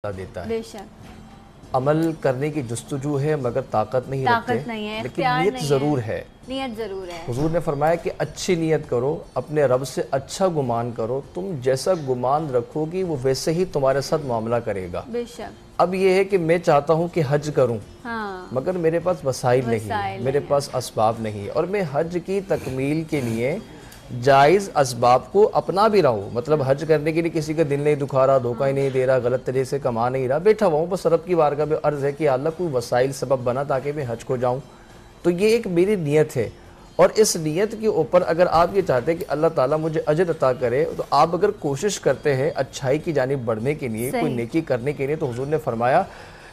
دیتا ہے. بے شک عمل کرنے کی جستجو ہے مگر طاقت نہیں رکھتے، لیکن نیت ضرور ہے. نیت ضرور ہے. حضور نے فرمایا کہ اچھی نیت کرو، اپنے رب سے اچھا گمان کرو، تم جیسا گمان رکھو گی وہ ویسے ہی تمہارے ساتھ معاملہ کرے گا. بے شک. اب یہ ہے کہ میں چاہتا ہوں کہ حج کروں مگر میرے پاس وسائل نہیں، میرے پاس اسباب نہیں، اور میں حج کی تکمیل کے لیے جائز اسباب کو اپنا بھی رہا ہوں. مطلب حج کرنے کے لیے کسی کا دل نہیں دکھا رہا، دھوکہ ہی نہیں دے رہا، غلط طریقے سے کما نہیں رہا، بیٹھا ہوا ہوں بس رب کی بارگاہ میں عرض ہے کہ اللہ کوئی وسائل سبب بنا تاکہ میں حج کو جاؤں. تو یہ ایک میری نیت ہے، اور اس نیت کے اوپر اگر آپ یہ چاہتے ہیں کہ اللہ تعالیٰ مجھے اجر عطا کرے، تو آپ اگر کوشش کرتے ہیں اچھائی کی جانب بڑھنے کے لیے، کوئی نیکی کرنے کے لیے، تو حضور نے فرمایا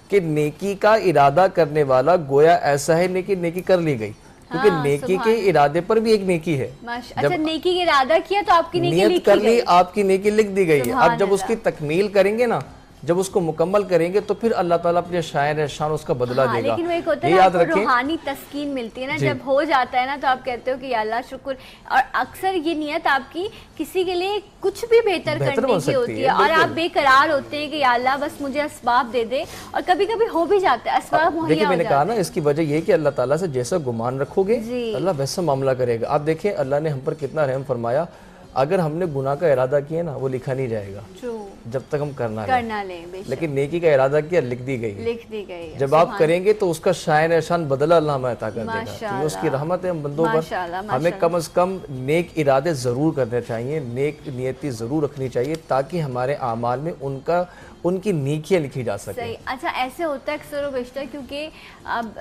کہ نیکی کا ارادہ کرنے والا گویا ایسا ہے نیکی کر لی گئی، کیونکہ نیکی کے ارادے پر بھی ایک نیکی ہے. اچھا نیکی کا ارادہ کیا تو آپ کی نیکی نیت کر لی، آپ کی نیکی لکھ دی گئی. اب جب اس کی تکمیل کریں گے نا، جب اس کو مکمل کریں گے تو پھر اللہ تعالیٰ اپنے شاعر شان اس کا بدلہ دے گا. لیکن وہ ایک ہوتا ہے نا، آپ کو روحانی تسکین ملتی ہے نا جب ہو جاتا ہے نا، تو آپ کہتے ہو کہ یا اللہ شکر. اور اکثر یہ نیت آپ کی کسی کے لیے کچھ بھی بہتر کرنے کی ہوتی ہے، اور آپ بے قرار ہوتے ہیں کہ یا اللہ بس مجھے اسباب دے دے، اور کبھی کبھی ہو بھی جاتا ہے، اسباب مہیا ہو جاتے ہیں. دیکھیں میں نے کہا نا، اس کی وجہ یہ کہ اللہ تعالیٰ سے جیسا گمان رکھو گے اللہ ویسا معاملہ کرے گا. آپ دیکھیں اللہ نے ہم پر کتنا رحم فرمایا. اگر ہم نے گناہ کا ارادہ کیا نا، وہ لکھا نہیں جائے گا جب تک ہم کرنا لیں، لیکن نیکی کا ارادہ کیا لکھ دی گئی. جب آپ کریں گے تو اس کا شائن احسان بدلہ اللہ ہمیں عطا کر دے گا. اس کی رحمت ہے ہم بندوں پر. ہمیں کم از کم نیک ارادے ضرور کرنے چاہیے، نیک نیتی ضرور رکھنی چاہیے، تاکہ ہمارے اعمال میں ان کی نیکیاں لکھی جا سکیں. اچھا ایسے ہوتا ہے اکثر و بیشتر، کیونکہ اب